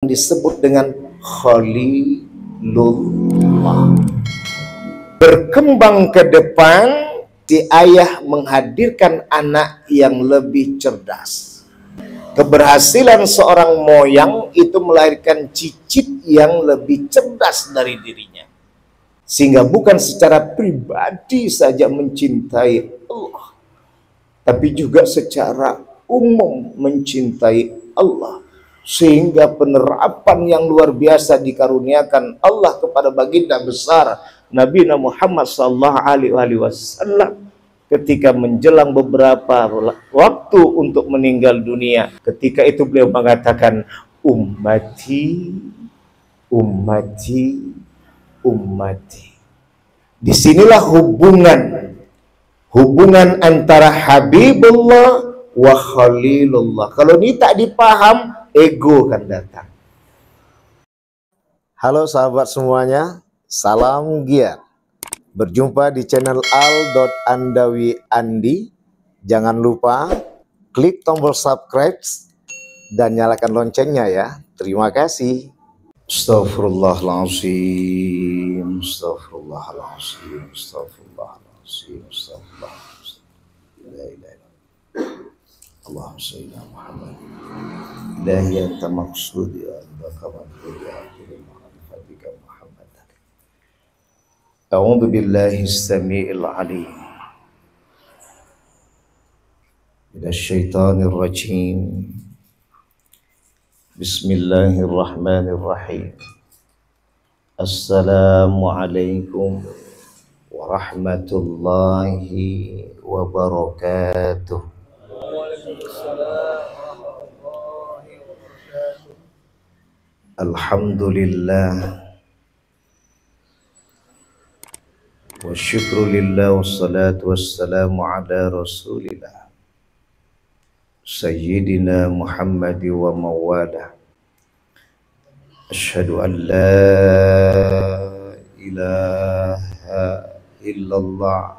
disebut dengan Khalilullah. Berkembang ke depan, si ayah menghadirkan anak yang lebih cerdas. Keberhasilan seorang moyang itu melahirkan cicit yang lebih cerdas dari dirinya. Sehingga bukan secara pribadi saja mencintai Allah, tapi juga secara umum mencintai Allah. Sehingga penerapan yang luar biasa dikaruniakan Allah kepada baginda besar Nabi Muhammad SAW ketika menjelang beberapa waktu untuk meninggal dunia. Ketika itu beliau mengatakan, ummati, ummati, ummati. Disinilah hubungan antara Habibullah wa Khalilullah. Kalau ini tak dipaham, ego akan datang. Halo sahabat semuanya, salam giat. Berjumpa di channel Al.Andawi Andi. Jangan lupa klik tombol subscribe dan nyalakan loncengnya ya. Terima kasih. Astaghfirullahaladzim, astaghfirullahaladzim, astaghfirullahaladzim, astaghfirullahaladzim. La ilaha illallah. Allahumma shalli ala Muhammad. Ilahi anta maqsudi wa anta maqsudi ma'rifatika Muhammad. A'udzu billahi as-sami'il 'alim minasy syaithanir rajim. Bismillahirrahmanirrahim. Assalamualaikum warahmatullahi wabarakatuh. Alhamdulillah wa syukru lillah wassalatu wassalamu ala rasulillah Sayyidina Muhammad wa mawala. Asyhadu an la ilaha illallah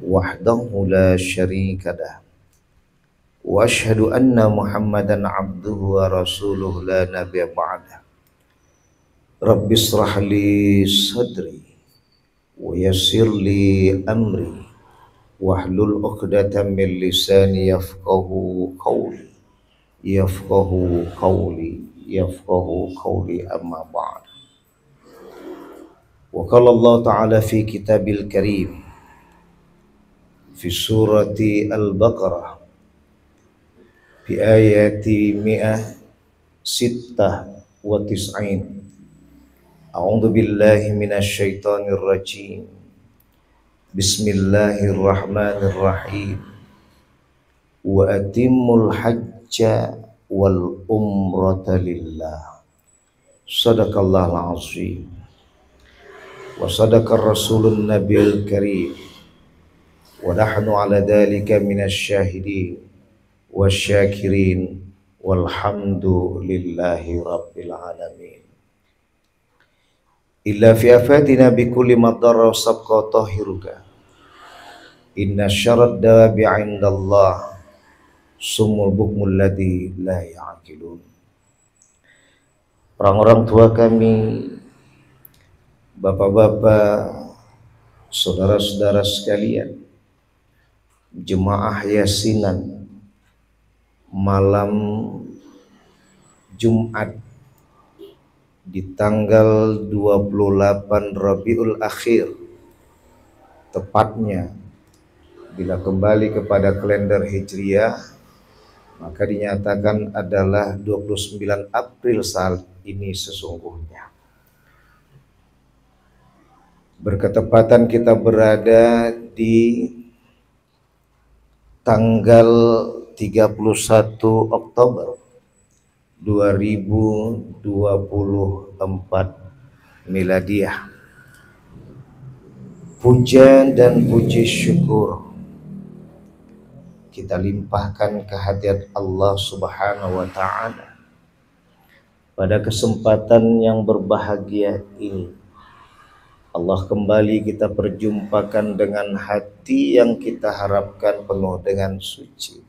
wahdahu la syarika lah. Wa asyhadu anna Muhammadan abduhu wa rasuluhu la nabiyya ba'dah. Rabbi israh li sadri wa yassir li amri wahlul 'uqdatam min lisani yafqahu qawli amma ba'd. Wa qala Allah ta'ala fi kitabil karim fi surati Al-Baqarah fi ayati 196. A'udzu billahi minasy syaithanir rajim. Bismillahirrahmanirrahim. Wa atimmul hajja wal umrata lillah. Sadaqallahul azim. Wa sadaqar rasulun nabiyil karim. Wa nahnu ala dhalika minasy syahidin wasyakirin walhamdulillahi rabbil alamin. Illa fi afatina bi kulli madarra sabqa tahiruka. Inna syarad dawabi 'indallah sumul bukmul ladzi la ya'qilun. Orang-orang tua kami, bapak-bapak, saudara-saudara sekalian, jemaah yasinan malam Jumat di tanggal 28 Rabiul Akhir, tepatnya bila kembali kepada kalender Hijriah maka dinyatakan adalah 29 April saat ini sesungguhnya. Berketepatan kita berada di tanggal 31 Oktober 2024 Miladiah. Puja dan puji syukur kita limpahkan kehadirat Allah Subhanahu wa Ta'ala pada kesempatan yang berbahagia ini. Allah kembali kita perjumpakan dengan hati yang kita harapkan penuh dengan suci.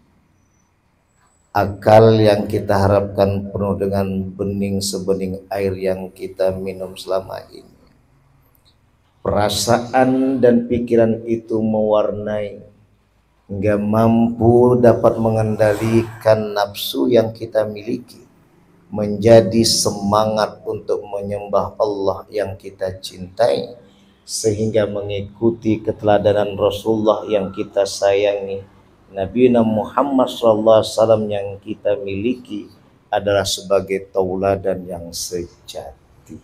akal yang kita harapkan penuh dengan bening sebening air yang kita minum selama ini. Perasaan dan pikiran itu mewarnai, nggak mampu dapat mengendalikan nafsu yang kita miliki, menjadi semangat untuk menyembah Allah yang kita cintai, sehingga mengikuti keteladanan Rasulullah yang kita sayangi, Nabi Muhammad SAW yang kita miliki adalah sebagai tauladan yang sejati.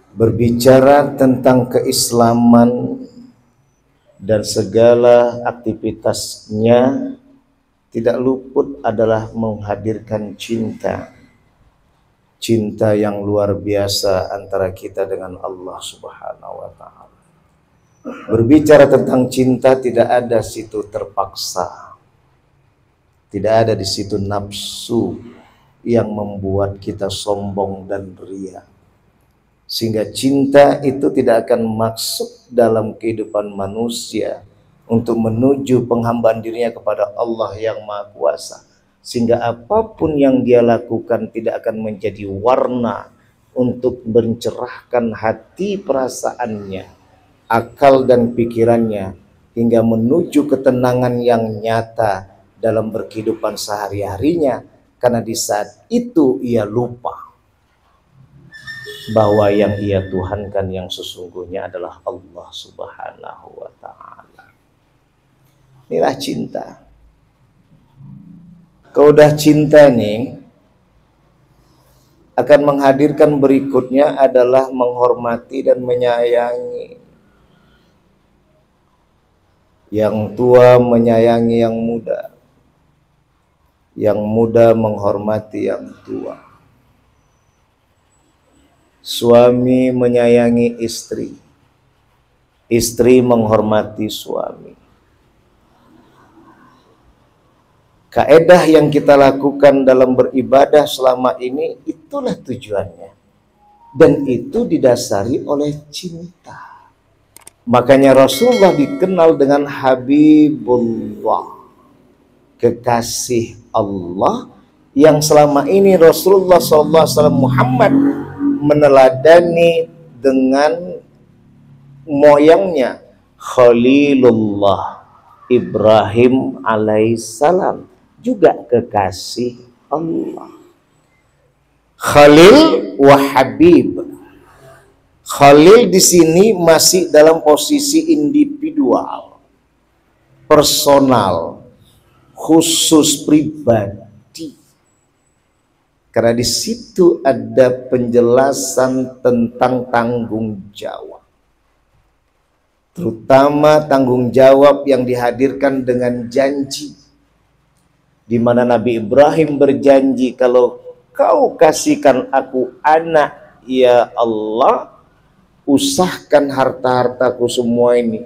Berbicara tentang keislaman dan segala aktivitasnya, tidak luput adalah menghadirkan cinta. Cinta yang luar biasa antara kita dengan Allah Subhanahu wa Ta'ala. Berbicara tentang cinta, tidak ada situ terpaksa, tidak ada di situ nafsu yang membuat kita sombong dan ria, sehingga cinta itu tidak akan masuk dalam kehidupan manusia untuk menuju penghambaan dirinya kepada Allah yang Maha Kuasa, sehingga apapun yang dia lakukan tidak akan menjadi warna untuk mencerahkan hati perasaannya, akal dan pikirannya, hingga menuju ketenangan yang nyata dalam berkehidupan sehari-harinya, karena di saat itu ia lupa bahwa yang ia tuhankan yang sesungguhnya adalah Allah Subhanahu wa Ta'ala. Inilah cinta. Kalau udah cinta nih, akan menghadirkan berikutnya adalah menghormati dan menyayangi. Yang tua menyayangi yang muda, yang muda menghormati yang tua. Suami menyayangi istri, istri menghormati suami. Kaedah yang kita lakukan dalam beribadah selama ini, itulah tujuannya. Dan itu didasari oleh cinta. Makanya Rasulullah dikenal dengan Habibullah, kekasih Allah, yang selama ini Rasulullah SAW Muhammad meneladani dengan moyangnya Khalilullah Ibrahim alaihissalam, juga kekasih Allah. Khalil wa Habib. Khalil di sini masih dalam posisi individual, personal, khusus, pribadi. Karena di situ ada penjelasan tentang tanggung jawab. Terutama tanggung jawab yang dihadirkan dengan janji. Di mana Nabi Ibrahim berjanji, kalau kau kasihkan aku anak, ya Allah, usahkan harta-hartaku semua ini.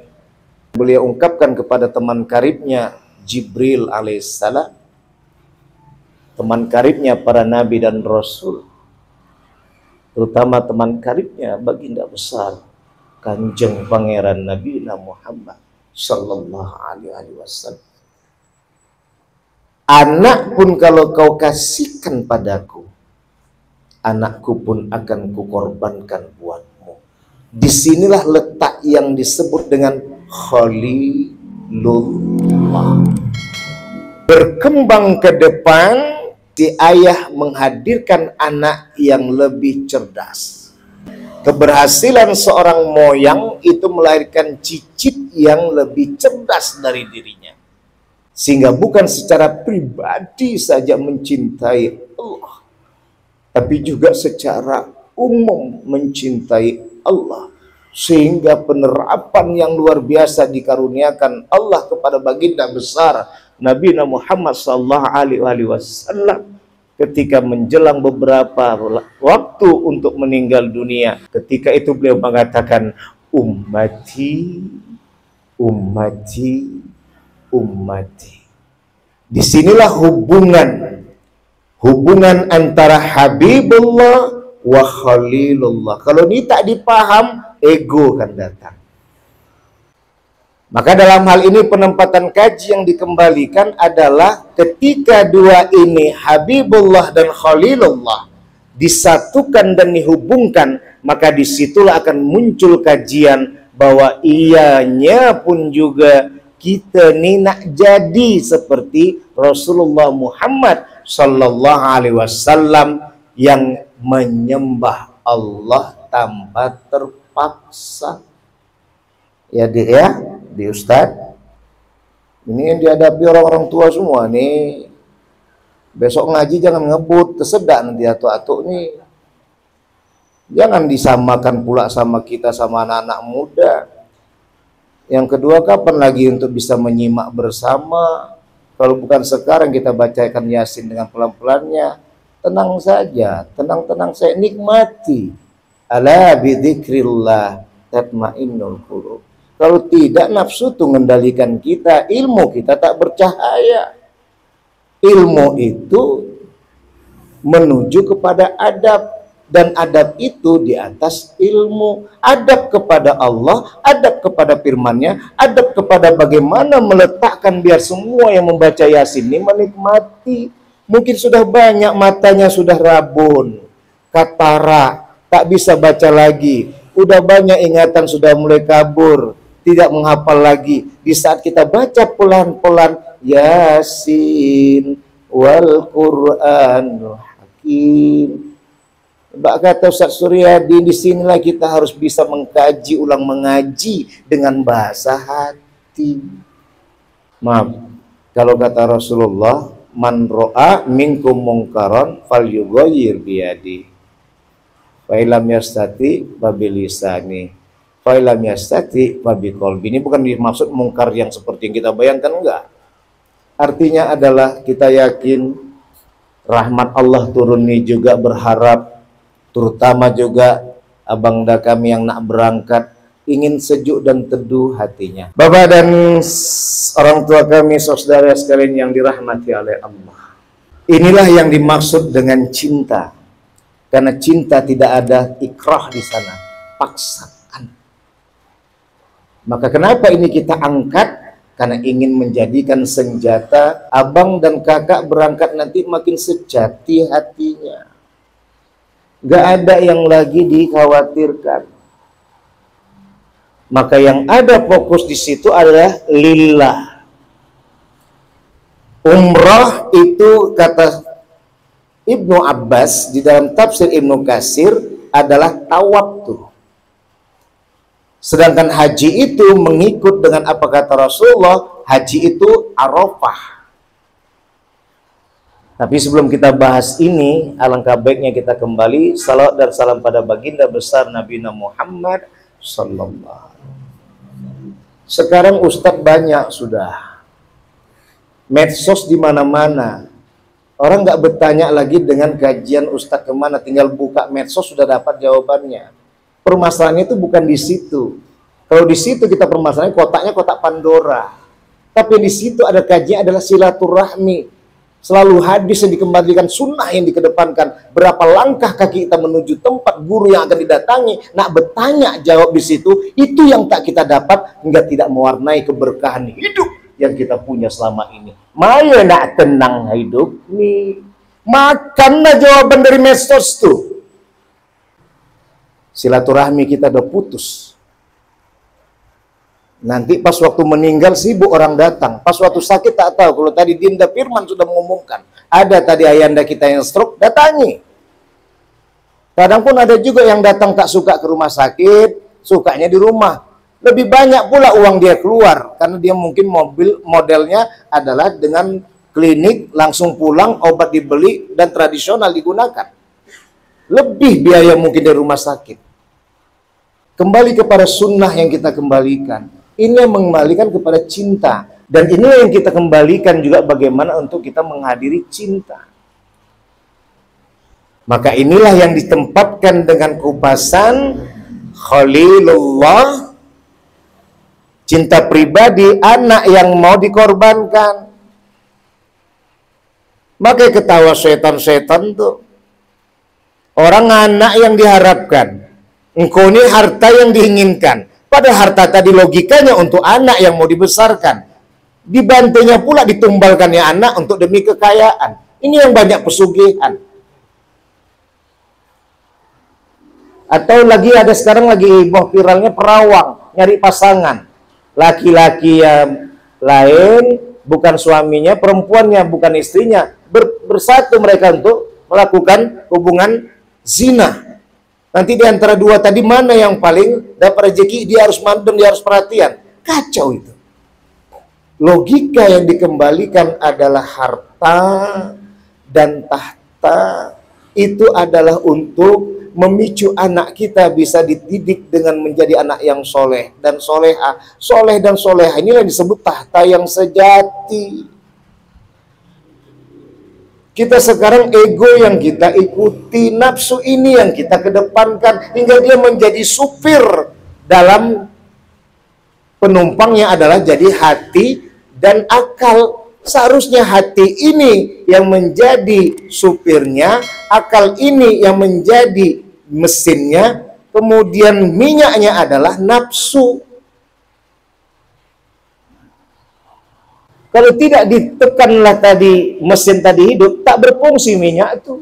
Beliau ungkapkan kepada teman karibnya Jibril alaihissalam, teman karibnya para nabi dan rasul, terutama teman karibnya baginda besar Kanjeng Pangeran Nabi Muhammad sallallahu alaihi wasallam. Anak pun kalau kau kasihkan padaku, anakku pun akan kukorbankan buatmu. Disinilah letak yang disebut dengan Khalilullah. Berkembang ke depan, si ayah menghadirkan anak yang lebih cerdas. Keberhasilan seorang moyang itu melahirkan cicit yang lebih cerdas dari dirinya. Sehingga bukan secara pribadi saja mencintai Allah, tapi juga secara umum mencintai Allah, sehingga penerapan yang luar biasa dikaruniakan Allah kepada baginda besar Nabi Muhammad sallallahu alaihi wasallam ketika menjelang beberapa waktu untuk meninggal dunia. Ketika itu beliau mengatakan, ummati, ummati, ummati. Disinilah hubungan antara Habibullah wa Khalilullah. Kalau ini tak dipaham, ego akan datang. Maka dalam hal ini penempatan kaji yang dikembalikan adalah ketika dua ini Habibullah dan Khalilullah disatukan dan dihubungkan, maka disitulah akan muncul kajian bahwa ianya pun juga kita ini nak jadi seperti Rasulullah Muhammad Sallallahu Alaihi Wasallam yang menyembah Allah tanpa terpaksa. Ya di Ustadz, ini yang dihadapi orang-orang tua semua nih. Besok ngaji jangan ngebut, tersedak nanti atuk-atuk nih. Jangan disamakan pula sama kita sama anak-anak muda. Yang kedua, kapan lagi untuk bisa menyimak bersama? Kalau bukan sekarang kita bacakan Yasin dengan pelan-pelannya. Tenang saja, tenang-tenang saya nikmati. Ala bidzikrillah tatmainnul qulub. Kalau tidak, nafsu itu mengendalikan kita, ilmu kita tak bercahaya. Ilmu itu menuju kepada adab, dan adab itu di atas ilmu. Adab kepada Allah, adab kepada firman-Nya, adab kepada bagaimana meletakkan biar semua yang membaca Yasin ini menikmati. Mungkin sudah banyak matanya sudah rabun, katara, tak bisa baca lagi. Udah banyak ingatan sudah mulai kabur, tidak menghafal lagi. Di saat kita baca pelan-pelan Yasin wal Qur'anul Hakim. Mbak kata Ustaz Suryadi, disinilah kita harus bisa mengkaji ulang, mengaji dengan bahasa hati. Maaf, kalau kata Rasulullah, man ro'a minkum mungkaron falyughayyir biyadi. Fa illam yastati babilisani. Fa'ilam yastati babi qalbi. Ini bukan dimaksud mungkar yang seperti yang kita bayangkan, enggak. Artinya adalah kita yakin rahmat Allah turun ini juga berharap, terutama juga abangda kami yang nak berangkat ingin sejuk dan teduh hatinya. Bapak dan orang tua kami, saudara sekalian yang dirahmati oleh Allah. Inilah yang dimaksud dengan cinta. Karena cinta tidak ada ikrah di sana, paksa. Maka kenapa ini kita angkat? Karena ingin menjadikan senjata abang dan kakak berangkat nanti makin sejati hatinya. Gak ada yang lagi dikhawatirkan. Maka yang ada fokus di situ adalah lillah. Umrah itu kata Ibnu Abbas di dalam tafsir Ibnu Katsir adalah tawattu. Sedangkan haji itu mengikut dengan apa kata Rasulullah, haji itu Arafah. Tapi sebelum kita bahas ini, alangkah baiknya kita kembali salawat dan salam pada baginda besar Nabi Muhammad sallallahu. Sekarang Ustadz banyak sudah, medsos di mana-mana. Orang nggak bertanya lagi dengan kajian Ustadz kemana, tinggal buka medsos sudah dapat jawabannya. Permasalahannya itu bukan di situ. Kalau di situ kita permasalahannya kotaknya kotak Pandora. Tapi di situ ada kajian adalah silaturahmi. Selalu hadis yang dikembalikan, sunnah yang dikedepankan. Berapa langkah kaki kita menuju tempat guru yang akan didatangi. Nak bertanya jawab di situ. Itu yang tak kita dapat hingga tidak mewarnai keberkahan hidup yang kita punya selama ini. Maya nak tenang hidup nih. Makanlah jawaban dari medsos tuh. Silaturahmi kita udah putus. Nanti pas waktu meninggal sibuk orang datang. Pas waktu sakit tak tahu. Kalau tadi Dinda Firman sudah mengumumkan. Ada tadi ayanda kita yang stroke, datangi. Kadang pun ada juga yang datang tak suka ke rumah sakit, sukanya di rumah. Lebih banyak pula uang dia keluar. Karena dia mungkin modelnya adalah dengan klinik, langsung pulang, obat dibeli, dan tradisional digunakan. Lebih biaya mungkin dari rumah sakit. Kembali kepada sunnah yang kita kembalikan. Ini yang mengembalikan kepada cinta. Dan ini yang kita kembalikan juga bagaimana untuk kita menghadiri cinta. Maka inilah yang ditempatkan dengan kupasan Khalilullah, cinta pribadi, anak yang mau dikorbankan. Maka ketawa setan-setan tuh. Orang anak yang diharapkan, engkau ini harta yang diinginkan, Pada harta tadi logikanya untuk anak yang mau dibesarkan. Dibantainya pula ditumbalkannya anak untuk demi kekayaan. Ini yang banyak pesugihan. Atau lagi ada sekarang lagi heboh viralnya perawang, nyari pasangan. Laki-laki yang lain, bukan suaminya, perempuannya, bukan istrinya. Bersatu mereka untuk melakukan hubungan zina. Nanti di antara dua tadi mana yang paling dapat rezeki, dia harus mandem, dia harus perhatian. Kacau itu. Logika yang dikembalikan adalah harta dan tahta. Itu adalah untuk memicu anak kita bisa dididik dengan menjadi anak yang soleh dan soleha. Soleh dan soleha inilah yang disebut tahta yang sejati. Kita sekarang ego yang kita ikuti, nafsu ini yang kita kedepankan, hingga dia menjadi supir dalam penumpangnya adalah jadi hati dan akal. Seharusnya hati ini yang menjadi supirnya, akal ini yang menjadi mesinnya, kemudian minyaknya adalah nafsu. Kalau tidak ditekanlah tadi mesin tadi hidup, tak berfungsi minyak itu.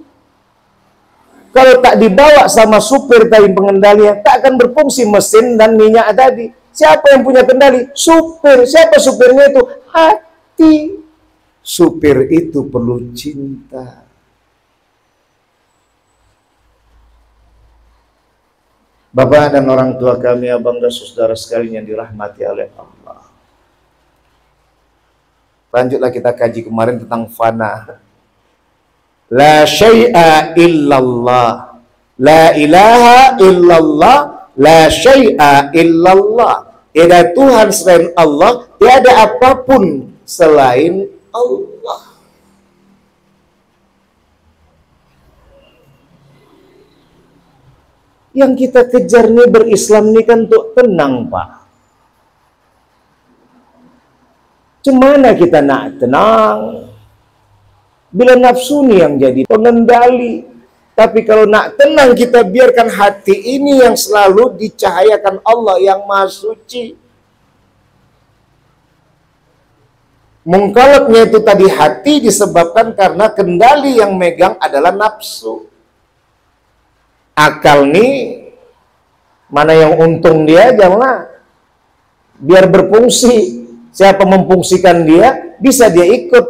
Kalau tak dibawa sama supir tadi pengendalinya, tak akan berfungsi mesin dan minyak tadi. Siapa yang punya kendali? Supir. Siapa supirnya itu? Hati. Supir itu perlu cinta. Bapak dan orang tua kami, abang dan saudara sekalian yang dirahmati oleh Allah. Lanjutlah kita kaji kemarin tentang fana. La syai'a illallah. La ilaha illallah. La syai'a illallah. Tiada Tuhan selain Allah. Tiada apapun selain Allah. Yang kita kejar nih berislam nih kan untuk tenang, Pak. Cemana kita nak tenang bila nafsu nih yang jadi pengendali. Tapi kalau nak tenang, kita biarkan hati ini yang selalu dicahayakan Allah yang Maha Suci. Mengkalapnya itu tadi hati disebabkan karena kendali yang megang adalah nafsu. Akal nih mana yang untung dia janganlah, biar berfungsi. Siapa memfungsikan dia, bisa dia ikut.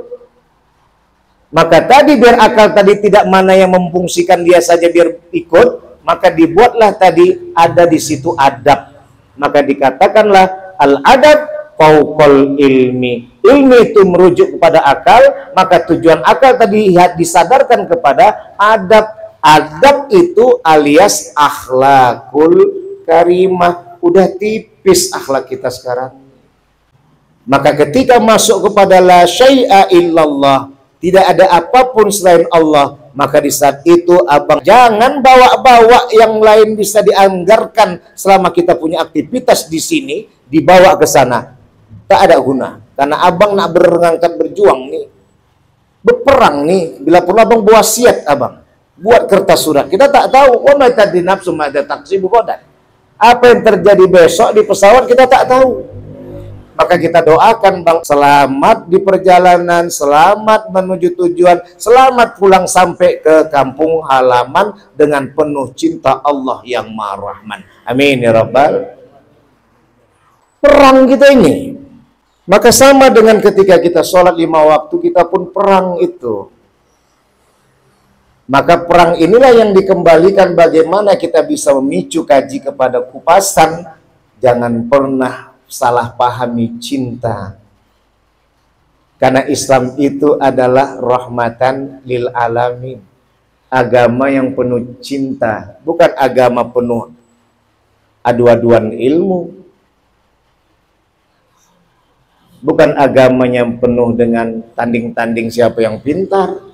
Maka tadi biar akal tadi tidak mana yang memfungsikan dia saja biar ikut, maka dibuatlah tadi ada di situ adab. Maka dikatakanlah al-adab fauqal ilmi. Ilmi itu merujuk kepada akal, maka tujuan akal tadi disadarkan kepada adab. Adab itu alias akhlakul karimah. Udah tipis akhlak kita sekarang. Maka ketika masuk kepada la syai'a illallah, tidak ada apapun selain Allah, maka di saat itu abang jangan bawa-bawa yang lain bisa dianggarkan selama kita punya aktivitas di sini, dibawa ke sana. Tak ada guna. Karena abang nak berangkat berjuang nih, berperang nih, bila pun abang buat wasiat abang, buat kertas surat. Kita tak tahu, wa ma tadri nafsum ma taksibu ghadan. Apa yang terjadi besok di pesawat kita tak tahu. Maka kita doakan bang, selamat di perjalanan, selamat menuju tujuan, selamat pulang sampai ke kampung halaman dengan penuh cinta Allah yang Maha Rahman. Amin ya Rabbal. Perang kita ini, maka sama dengan ketika kita sholat 5 waktu, kita pun perang itu. Maka perang inilah yang dikembalikan bagaimana kita bisa memicu kaji kepada kupasan. Jangan pernah salah pahami cinta. Karena Islam itu adalah rahmatan lil alamin. Agama yang penuh cinta, bukan agama penuh adu-aduan ilmu. Bukan agama yang penuh dengan tanding-tanding siapa yang pintar.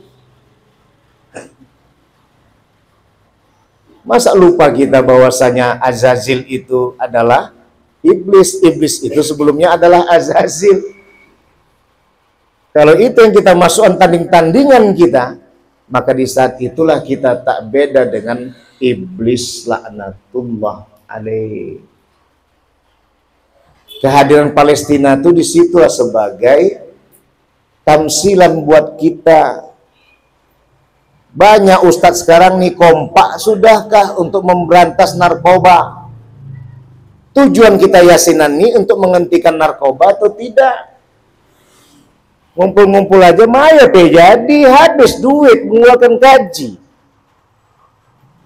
Masa lupa kita bahwasanya Azazil itu adalah iblis. Iblis itu sebelumnya adalah Azazil. Kalau itu yang kita masukkan tanding-tandingan kita, maka di saat itulah kita tak beda dengan iblis laknatullah alaih. Kehadiran Palestina itu disitulah sebagai tamsilan buat kita. Banyak ustadz sekarang nih kompak sudahkah untuk memberantas narkoba? Tujuan kita yasinan nih untuk menghentikan narkoba atau tidak? Ngumpul-ngumpul aja maya jadi habis duit mengeluarkan kaji.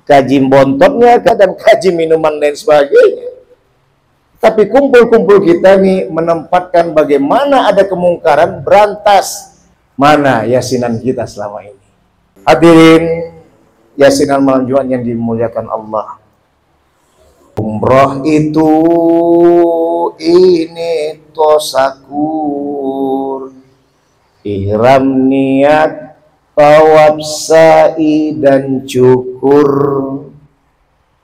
Kaji bontotnya dan kaji minuman dan sebagainya. Tapi kumpul-kumpul kita nih menempatkan bagaimana ada kemungkaran, berantas. Mana yasinan kita selama ini? Hadirin yasinan malam Jumat yang dimuliakan Allah. Umroh itu ini tosakur, ihram niat, tawaf sa'i dan cukur.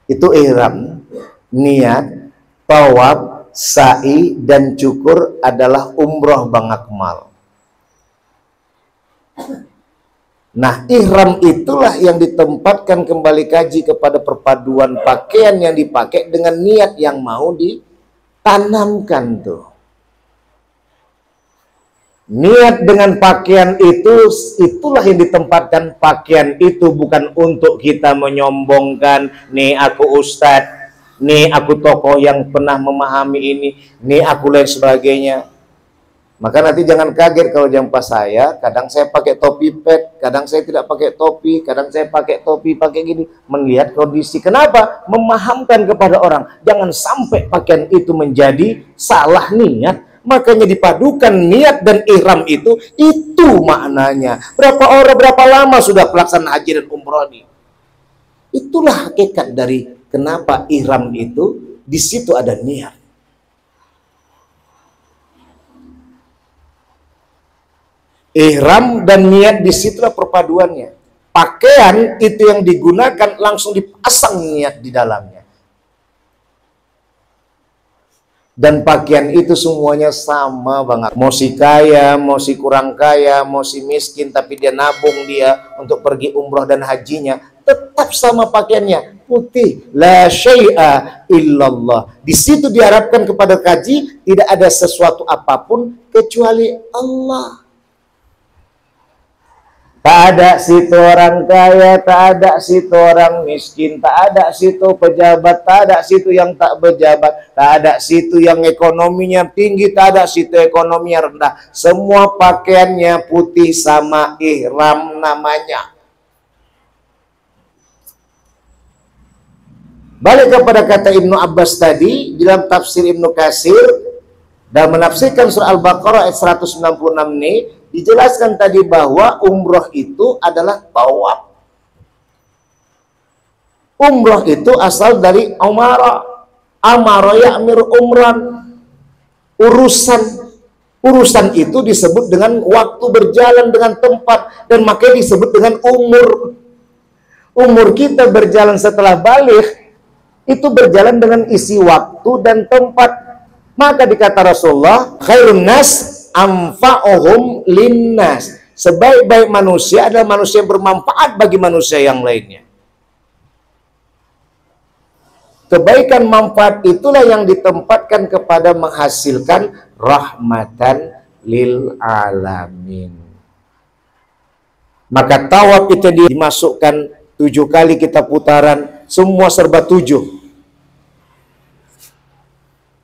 Itu ihram, niat, tawaf, sa'i dan cukur adalah umroh Bang Akmal. Nah, ihram itulah yang ditempatkan kembali kaji kepada perpaduan pakaian yang dipakai dengan niat yang mau ditanamkan tuh. Niat dengan pakaian itu, itulah yang ditempatkan. Pakaian itu bukan untuk kita menyombongkan, nih aku ustadz, nih aku tokoh yang pernah memahami ini, nih aku lain sebagainya. Maka nanti jangan kaget kalau jumpa saya, kadang saya pakai topi pet, kadang saya tidak pakai topi, kadang saya pakai topi pakai gini, melihat kondisi. Kenapa? Memahamkan kepada orang, jangan sampai pakaian itu menjadi salah niat. Makanya dipadukan niat dan ihram itu maknanya. Berapa orang, berapa lama sudah pelaksanaan haji dan umroh ini? Itulah hakikat dari kenapa ihram itu, di situ ada niat. Ihram dan niat di situlah perpaduannya. Pakaian itu yang digunakan langsung dipasang niat di dalamnya. Dan pakaian itu semuanya sama banget. Mau si kaya, mau si kurang kaya, mau si miskin tapi dia nabung dia untuk pergi umroh dan hajinya, tetap sama pakaiannya, putih. La syai'a illallah. Di situ diharapkan kepada kaji tidak ada sesuatu apapun kecuali Allah. Tak ada situ orang kaya, tak ada situ orang miskin, tak ada situ pejabat, tak ada situ yang tak berjabat, tak ada situ yang ekonominya tinggi, tak ada situ ekonominya rendah. Semua pakaiannya putih sama ihram namanya. Balik kepada kata Ibnu Abbas tadi, dalam tafsir Ibnu Katsir, dan menafsirkan surah Al-Baqarah ayat 196 nih, dijelaskan tadi bahwa umroh itu adalah tawaf. Umroh itu asal dari amara. Amara ya'mir umran. Urusan itu disebut dengan waktu berjalan dengan tempat, dan makanya disebut dengan umur. Umur kita berjalan setelah balik itu berjalan dengan isi waktu dan tempat. Maka dikata Rasulullah, khairun nas anfa'uhum linnas. Sebaik-baik manusia adalah manusia yang bermanfaat bagi manusia yang lainnya. Kebaikan manfaat itulah yang ditempatkan kepada menghasilkan rahmatan lil alamin. Maka tawaf itu dimasukkan 7 kali kita putaran, semua serba 7.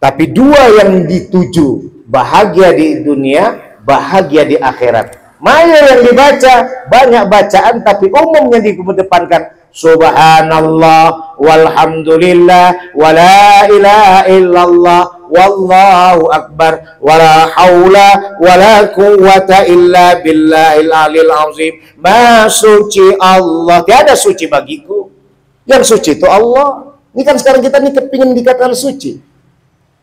Tapi 2 yang dituju, bahagia di dunia, bahagia di akhirat. Maya yang dibaca, banyak bacaan, tapi umumnya dikedepankan. Subhanallah, walhamdulillah, wala ilaha illallah, wallahu akbar, wala hawla, wala quwwata illa billahil alil azim. Maha suci Allah, tiada suci bagiku. Yang suci itu Allah. Ini kan sekarang kita nih kepingin dikatakan suci.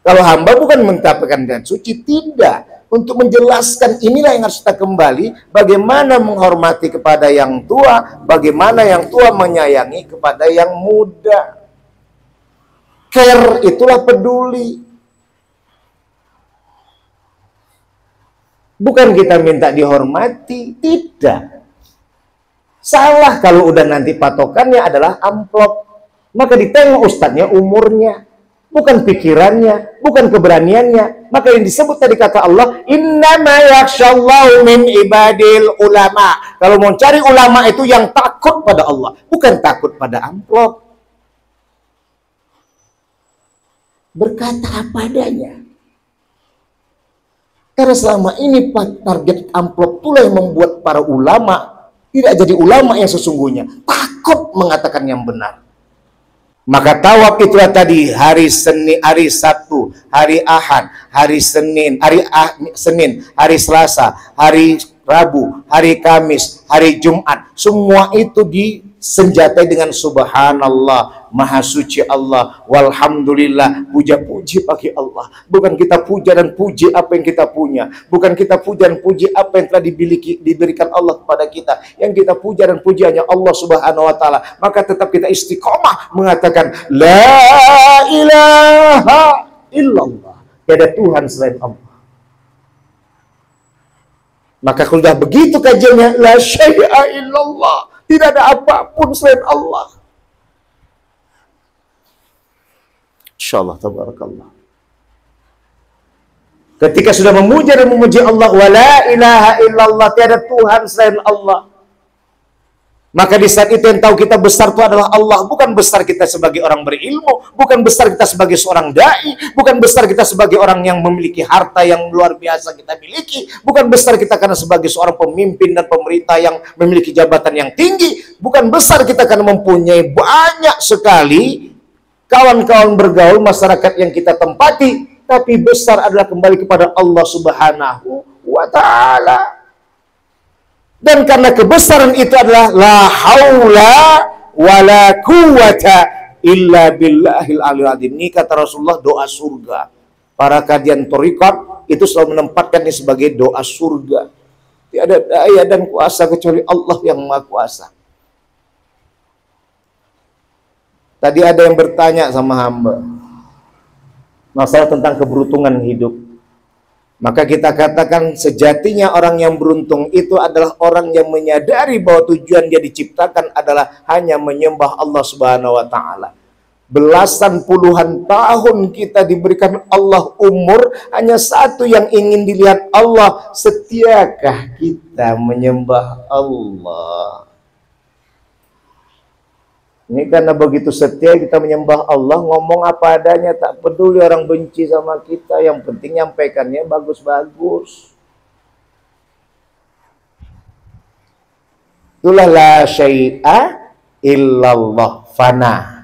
Kalau hamba bukan mengatakan dan suci, tidak. Untuk menjelaskan inilah yang harus kita kembali, bagaimana menghormati kepada yang tua, bagaimana yang tua menyayangi kepada yang muda. Care itulah peduli. Bukan kita minta dihormati, tidak. Salah kalau udah nanti patokannya adalah amplop. Maka ditengok ustadznya umurnya. bukan pikirannya, bukan keberaniannya. Maka yang disebut tadi kata Allah, innama yakhshallahu min ibadil ulama. Kalau mau cari ulama itu yang takut pada Allah, bukan takut pada amplop. Berkata apa adanya. Karena selama ini target amplop itulah yang membuat para ulama tidak jadi ulama yang sesungguhnya, takut mengatakan yang benar. Maka tawaf itulah tadi hari Senin, hari Sabtu, hari Ahad, hari Senin, hari Selasa, hari Rabu, hari Kamis, hari Jumat. Semua itu disenjatai dengan subhanallah, maha suci Allah, walhamdulillah, puja-puji bagi Allah. Bukan kita puja dan puji apa yang kita punya, bukan kita puja dan puji apa yang telah diberikan Allah kepada kita. Yang kita puja dan puji hanya Allah Subhanahu wa taala. Maka tetap kita istiqomah mengatakan la ilaha illallah. Tiada Tuhan selain Allah. Maka kalau sudah begitu kajiannya, la syai'a illallah, tidak ada apapun selain Allah. Insyaallah, tabarakallah. Ketika sudah memuja dan memuji Allah, wa la ilaha illallah, tiada Tuhan selain Allah. Maka di saat itu yang tahu kita besar itu adalah Allah. Bukan besar kita sebagai orang berilmu, bukan besar kita sebagai seorang dai, bukan besar kita sebagai orang yang memiliki harta yang luar biasa kita miliki, bukan besar kita karena sebagai seorang pemimpin dan pemerintah yang memiliki jabatan yang tinggi, bukan besar kita karena mempunyai banyak sekali kawan-kawan bergaul, masyarakat yang kita tempati, tapi besar adalah kembali kepada Allah Subhanahu wa ta'ala. Dan karena kebesaran itu adalah la haula wala quwata illa billahil aliyil azim. Ini kata Rasulullah doa surga. Para kajian thariqat itu selalu menempatkannya sebagai doa surga. Tiada daya dan kuasa kecuali Allah yang Maha Kuasa. Tadi ada yang bertanya sama hamba masalah tentang keberuntungan hidup. Maka kita katakan sejatinya orang yang beruntung itu adalah orang yang menyadari bahwa tujuan dia diciptakan adalah hanya menyembah Allah Subhanahu wa taala. Belasan puluhan tahun kita diberikan Allah umur, hanya satu yang ingin dilihat Allah, setiakah kita menyembah Allah? Ini karena begitu setia kita menyembah Allah, ngomong apa adanya, tak peduli orang benci sama kita, yang penting nyampaikannya bagus-bagus. Itulah la syai'a illallah, fana.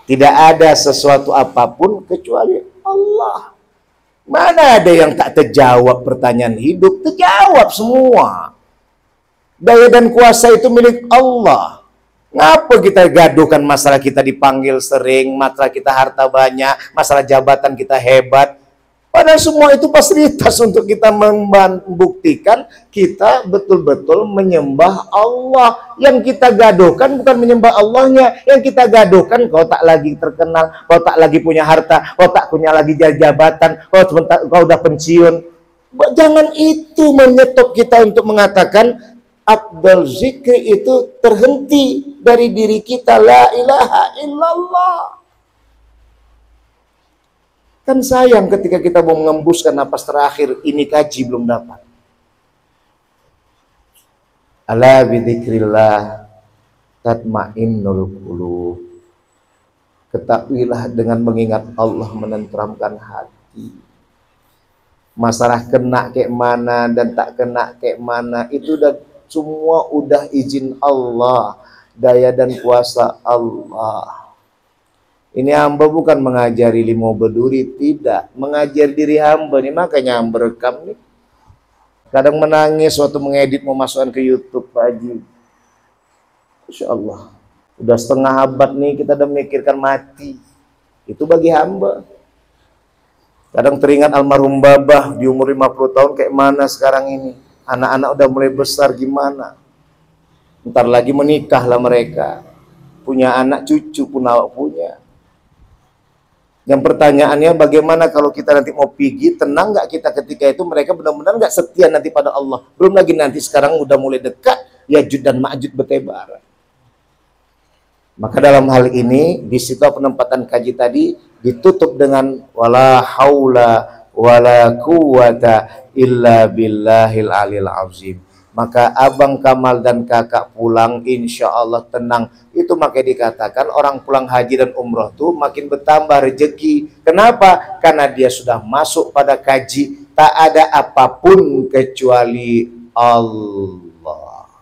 Tidak ada sesuatu apapun kecuali Allah. Mana ada yang tak terjawab pertanyaan hidup? Terjawab semua. Daya dan kuasa itu milik Allah. Ngapa kita gaduhkan masalah kita dipanggil sering, masalah kita harta banyak, masalah jabatan kita hebat. Padahal semua itu fasilitas untuk kita membuktikan kita betul-betul menyembah Allah. Yang kita gaduhkan bukan menyembah Allahnya. Yang kita gaduhkan kau tak lagi terkenal, kau tak lagi punya harta, kau tak punya lagi jabatan, kau udah pensiun. Jangan itu menyetop kita untuk mengatakan afdal zikri itu terhenti dari diri kita, la ilaha illallah. Kan sayang ketika kita mau mengembuskan napas terakhir, ini kaji belum dapat. Ala bidzikrillah tatmainnul qulub. Ketahuilah dengan mengingat Allah menenteramkan hati. Masalah kena kayak mana dan tak kena kayak mana itu semua udah izin Allah, daya dan kuasa Allah. Ini hamba bukan mengajari limo berduri, tidak. Mengajar diri hamba nih, makanya hamba rekam nih. Kadang menangis waktu mengedit mau masukkan ke YouTube, Pak Haji. Insya Allah. Udah setengah abad nih kita udah memikirkan mati. Itu bagi hamba. Kadang teringat almarhum Babah di umur 50 tahun kayak mana sekarang ini. Anak-anak udah mulai besar gimana. Ntar lagi menikahlah mereka. Punya anak cucu pun awak punya. Yang pertanyaannya bagaimana kalau kita nanti mau pergi, tenang nggak kita ketika itu, mereka benar-benar nggak setia nanti pada Allah. Belum lagi nanti sekarang udah mulai dekat, Ya'juj dan Ma'juj bertebaran. Maka dalam hal ini di situ penempatan kaji tadi ditutup dengan wala haula wala quwata illa billahil alil azim. Maka abang Kamal dan kakak pulang insya Allah tenang. Itu makanya dikatakan orang pulang haji dan umroh tuh makin bertambah rezeki. Kenapa? Karena dia sudah masuk pada kaji. Tak ada apapun kecuali Allah.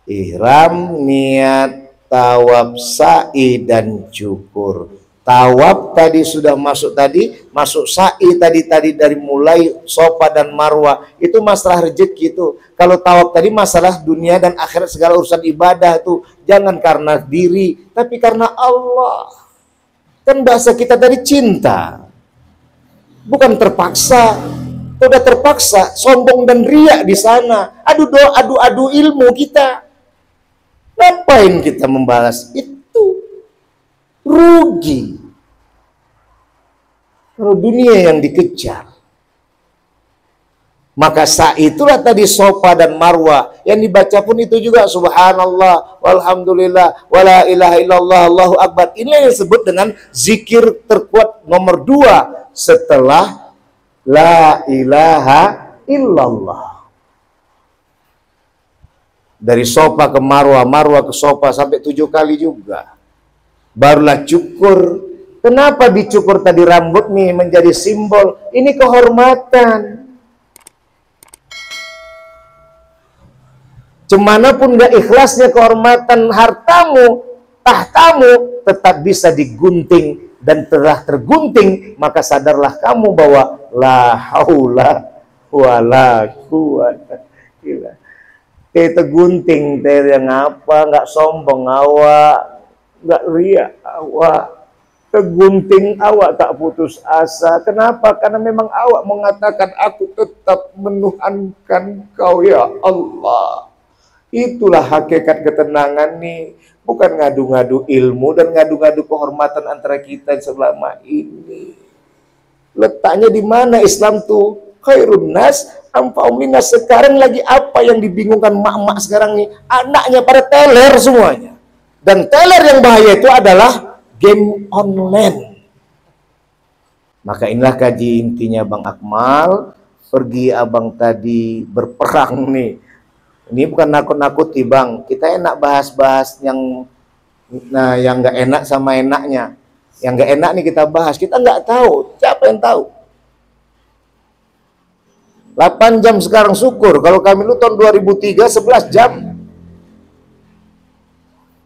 Ihram, niat, tawaf, sa'i dan cukur. Tawaf tadi sudah masuk tadi, masuk sa'i tadi dari mulai Safa dan Marwah. Itu masalah rezeki itu. Kalau tawaf tadi masalah dunia dan akhirat, segala urusan ibadah itu jangan karena diri, tapi karena Allah. Kan bahasa kita dari cinta. Bukan terpaksa. Udah terpaksa, sombong dan riak di sana. Adu ilmu kita. Ngapain kita membalas itu? Rugi. Kalau dunia yang dikejar. Maka sa'i itulah tadi Safa dan Marwah. Yang dibaca pun itu juga subhanallah, walhamdulillah, wala ilaha illallah, Allahu akbar. Ini yang disebut dengan zikir terkuat nomor 2 setelah la ilaha illallah. Dari Safa ke Marwah, Marwah ke Safa sampai 7 kali juga. Barulah cukur. Kenapa dicukur tadi rambut nih menjadi simbol? Ini kehormatan. Cemanapun gak ikhlasnya kehormatan hartamu, tahtamu tetap bisa digunting dan telah tergunting, maka sadarlah kamu bahwa la haula wala quwata illa. Itu gunting teh yang apa? Nggak sombong awak. Nggak riak awak, kegunting awak tak putus asa. Kenapa? Karena memang awak mengatakan aku tetap menuhankan kau ya Allah. Itulah hakikat ketenangan nih. Bukan ngadu-ngadu ilmu dan ngadu-ngadu kehormatan antara kita selama ini. Letaknya di mana Islam tuh? Khairun nas anfa'um linnas. Sekarang lagi apa yang dibingungkan mak-mak sekarang nih? Anaknya pada teler semuanya. Dan teler yang bahaya itu adalah game online. Maka inilah kaji intinya Bang Akmal. Pergi abang tadi berperang nih. Ini bukan nakut-nakuti Bang. Kita enak bahas-bahas yang nggak enak sama enaknya. Yang nggak enak nih kita bahas. Kita nggak tahu. Siapa yang tahu? 8 jam sekarang syukur. Kalau kami lu tahun 2003 11 jam.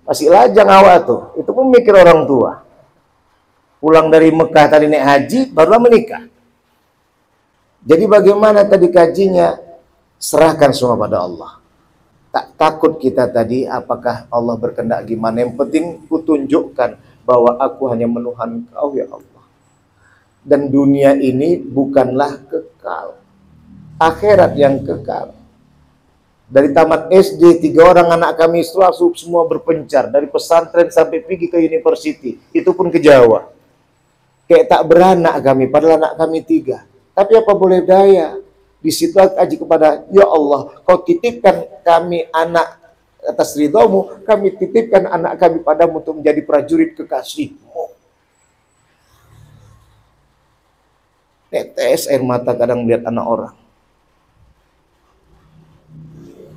Masih lajang awak tuh. Itu pun mikir orang tua. Pulang dari Mekah tadi naik haji, barulah menikah. Jadi bagaimana tadi kajinya? Serahkan semua pada Allah. Tak takut kita tadi apakah Allah berkehendak gimana. Yang penting kutunjukkan bahwa aku hanya menuhan kau ya Allah. Dan dunia ini bukanlah kekal. Akhirat yang kekal. Dari tamat SD, 3 orang anak kami semua berpencar. Dari pesantren sampai pergi ke university. Itu pun ke Jawa. Kayak tak beranak kami, padahal anak kami 3. Tapi apa boleh daya. Di situ aji kepada, ya Allah, kau titipkan kami anak atas ridhamu, kami titipkan anak kami padamu untuk menjadi prajurit kekasihmu. Netes air mata kadang melihat anak orang.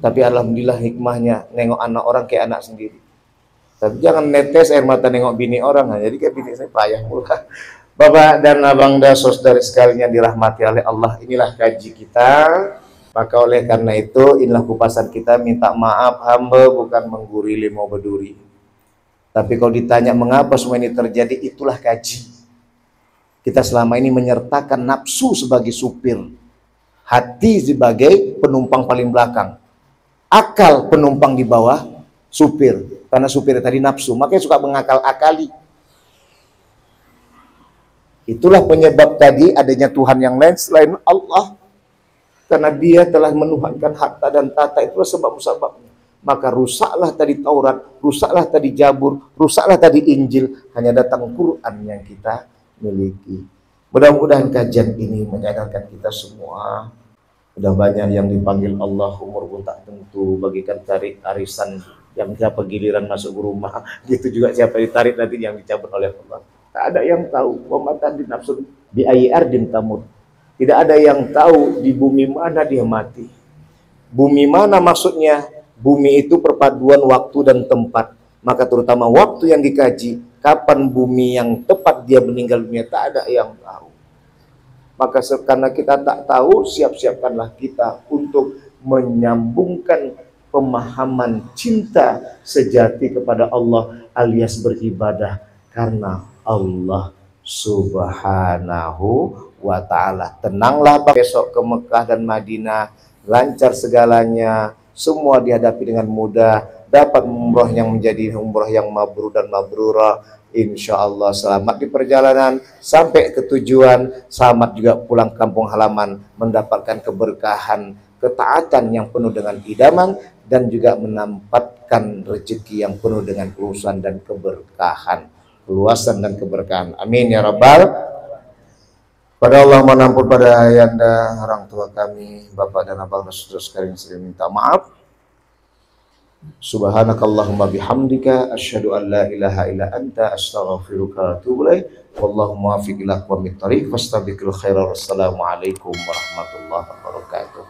Tapi alhamdulillah hikmahnya nengok anak orang kayak anak sendiri. Tapi jangan netes air mata nengok bini orang. Jadi kayak bini saya payah pula. Bapak dan Abang dan saudari sekalian dirahmati oleh Allah, inilah kaji kita. Maka oleh karena itu inilah kupasan kita. Minta maaf hamba bukan menggurili mau berduri. Tapi kalau ditanya mengapa semua ini terjadi, itulah kaji. Kita selama ini menyertakan nafsu sebagai supir, hati sebagai penumpang paling belakang, akal penumpang di bawah supir. Karena supir tadi nafsu, makanya suka mengakal-akali. Itulah penyebab tadi adanya Tuhan yang lain selain Allah. Karena dia telah menuhankan harta dan tata, itulah sebab-sebabnya. Maka rusaklah tadi Taurat, rusaklah tadi Jabur, rusaklah tadi Injil. Hanya datang Quran yang kita miliki. Mudah-mudahan kajian ini menyadarkan kita semua. Udah banyak yang dipanggil Allah, umur pun tak tentu, bagikan cari arisan yang siapa giliran masuk ke rumah, gitu juga siapa ditarik nanti yang dicabut oleh Allah. Tak ada yang tahu. Wa ma tadri nafsun bi ayyi ardin tamut. Tidak ada yang tahu di bumi mana dia mati. Bumi mana maksudnya? Bumi itu perpaduan waktu dan tempat. Maka terutama waktu yang dikaji, kapan bumi yang tepat dia meninggal dunia, tak ada yang tahu. Maka karena kita tak tahu, siap-siapkanlah kita untuk menyambungkan pemahaman cinta sejati kepada Allah alias beribadah karena Allah Subhanahu wa ta'ala. Tenanglah besok ke Mekah dan Madinah, lancar segalanya, semua dihadapi dengan mudah, dapat umroh yang menjadi umroh yang mabrur dan mabrurah. Insya Allah selamat di perjalanan sampai ke tujuan, selamat juga pulang kampung halaman, mendapatkan keberkahan, ketaatan yang penuh dengan idaman, dan juga menempatkan rezeki yang penuh dengan keluasan dan keberkahan, keluasan dan keberkahan. Amin ya rabbal. Pada Allah mohon ampun pada ayanda, orang tua kami, bapak dan abang dan saudara sekalian, saya minta maaf. Subhanakallahumma bihamdika asyhadu an la ilaha illa anta astaghfiruka wa atubu ilaik. Wallahu muwaffiq ila aqwamit thoriq fastabiqul khairat. Wassalamualaikum warahmatullahi wabarakatuh.